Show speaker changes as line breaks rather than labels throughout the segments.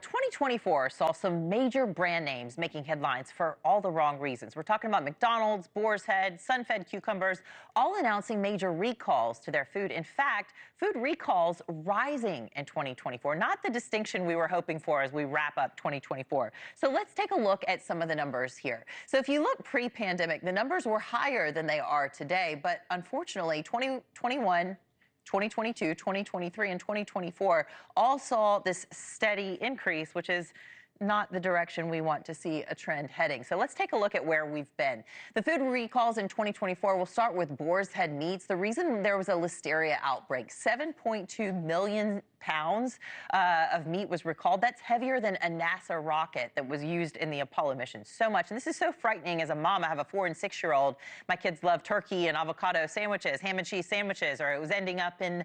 2024 saw some major brand names making headlines for all the wrong reasons. We're talking about McDonald's, Boar's Head, SunFed cucumbers, all announcing major recalls to their food. In fact, food recalls rising in 2024, not the distinction we were hoping for as we wrap up 2024. So let's take a look at some of the numbers here. So if you look pre-pandemic, the numbers were higher than they are today, but unfortunately 2021, 2022, 2023, and 2024 all saw this steady increase, which is not the direction we want to see a trend heading. So let's take a look at where we've been. The food recalls in 2024, we'll start with Boar's Head meats. The reason there was a listeria outbreak, 7.2 million pounds of meat was recalled. That's heavier than a NASA rocket that was used in the Apollo mission. So much. And this is so frightening as a mom. I have a 4- and 6-year-old. My kids love turkey and avocado sandwiches, ham and cheese sandwiches, or it was ending up in,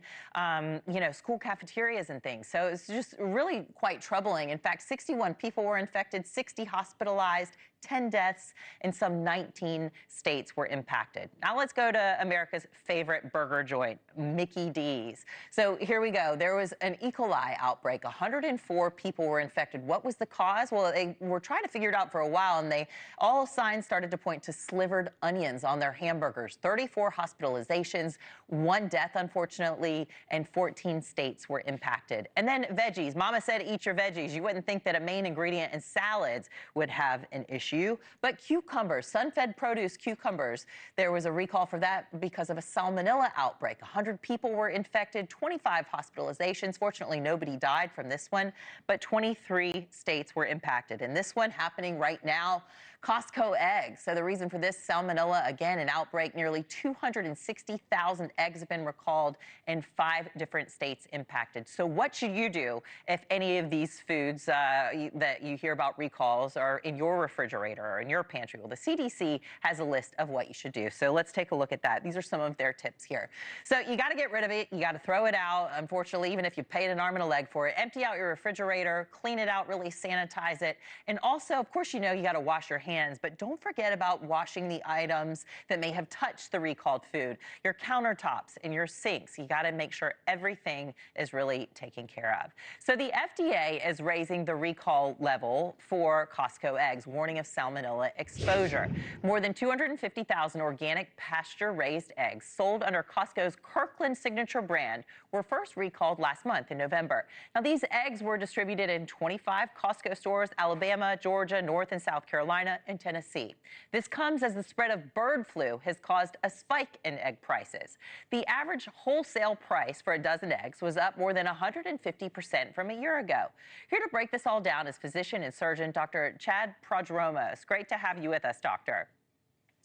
school cafeterias and things. So it's just really quite troubling. In fact, 61 people were infected, 60 hospitalized, 10 deaths, and some 19 states were impacted. Now let's go to America's favorite burger joint, Mickey D's. So here we go. There was an E. coli outbreak. 104 people were infected. What was the cause? Well, they were trying to figure it out for a while, and all signs started to point to slivered onions on their hamburgers. 34 hospitalizations, 1 death, unfortunately, and 14 states were impacted. And then veggies. Mama said eat your veggies. You wouldn't think that a main ingredient in salads would have an issue. But cucumbers, SunFed produce cucumbers, there was a recall for that because of a salmonella outbreak. 100 people were infected, 25 hospitalizations. Fortunately, nobody died from this one, but 23 states were impacted. And this one happening right now, Costco eggs. So the reason for this, salmonella, again, an outbreak. Nearly 260,000 eggs have been recalled in 5 different states impacted. So what should you do if any of these foods that you hear about recalls are in your refrigerator or in your pantry? Well, the CDC has a list of what you should do. So let's take a look at that. These are some of their tips here. So you got to get rid of it. You got to throw it out. Unfortunately, even if you paid an arm and a leg for it, empty out your refrigerator, clean it out, really sanitize it. And also, of course, you got to wash your hands, but don't forget about washing the items that may have touched the recalled food. Your countertops and your sinks, you got to make sure everything is really taken care of. So the FDA is raising the recall level for Costco eggs, warning of salmonella exposure. More than 250,000 organic pasture-raised eggs sold under Costco's Kirkland signature brand were first recalled last month in November. Now, these eggs were distributed in 25 Costco stores, Alabama, Georgia, North and South Carolina, and Tennessee. This comes as the spread of bird flu has caused a spike in egg prices. The average wholesale price for a dozen eggs was up more than 150% from a year ago. Here to break this all down is physician and surgeon Dr. Chad Prodromos. Great to have you with us, doctor.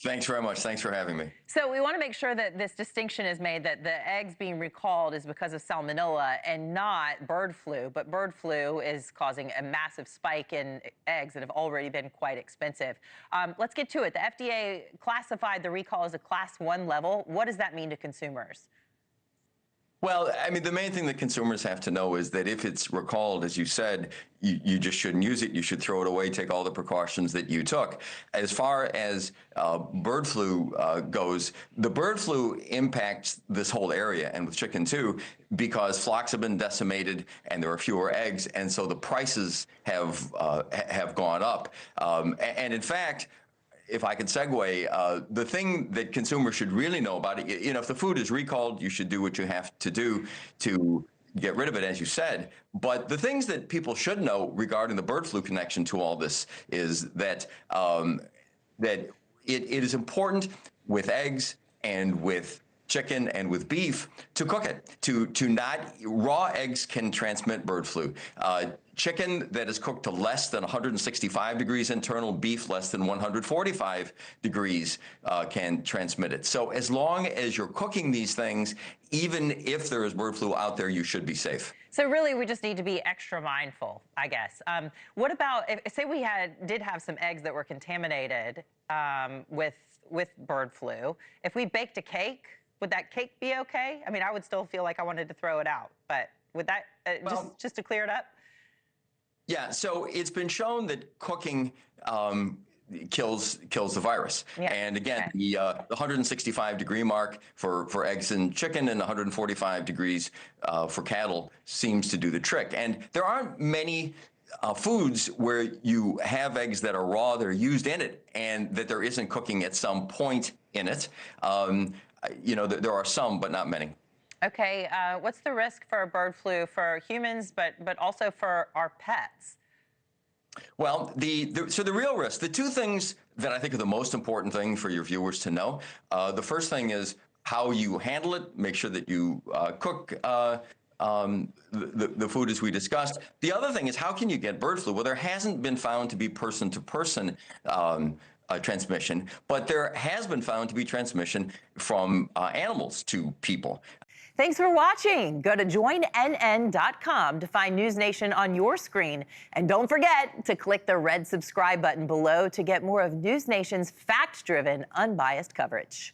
Thanks very much. Thanks for having me.
So we want to make sure that this distinction is made that the eggs being recalled is because of salmonella and not bird flu, but bird flu is causing a massive spike in eggs that have already been quite expensive. Let's get to it. The FDA classified the recall as a Class 1 level. What does that mean to consumers?
Well, I mean, the main thing that consumers have to know is that if it's recalled, as you said, you just shouldn't use it. You should throw it away, take all the precautions that you took. As far as bird flu goes, the bird flu impacts this whole area, and with chicken too, because flocks have been decimated and there are fewer eggs, and so the prices have gone up. And in fact, if I could segue, the thing that consumers should really know about it, if the food is recalled, you should do what you have to do to get rid of it, as you said. But the things that people should know regarding the bird flu connection to all this is that it is important with eggs and with chicken and with beef to cook it. To not raw eggs can transmit bird flu. Chicken that is cooked to less than 165 degrees internal, beef less than 145 degrees can transmit it. So as long as you're cooking these things, even if there is bird flu out there, you should be safe.
So really, we just need to be extra mindful, I guess. What about, say we did have some eggs that were contaminated with bird flu. If we baked a cake, would that cake be okay? I mean, I would still feel like I wanted to throw it out, but would that, just to clear it up?
Yeah, so it's been shown that cooking kills the virus. Yeah. And again, the 165 degree mark for eggs and chicken and 145 degrees for cattle seems to do the trick. And there aren't many foods where you have eggs that are raw, that are used in it, and that there isn't cooking at some point in it. There are some, but not many.
Okay, what's the risk for bird flu for humans, but also for our pets?
Well, so the real risk, the two things that I think are the most important thing for your viewers to know. The first thing is how you handle it. Make sure that you cook the food as we discussed. The other thing is, how can you get bird flu? Well, there hasn't been found to be person-to-person transmission, but there has been found to be transmission from animals to people.
Thanks for watching. Go to joinnn.com to find NewsNation on your screen. And don't forget to click the red subscribe button below to get more of NewsNation's fact-driven, unbiased coverage.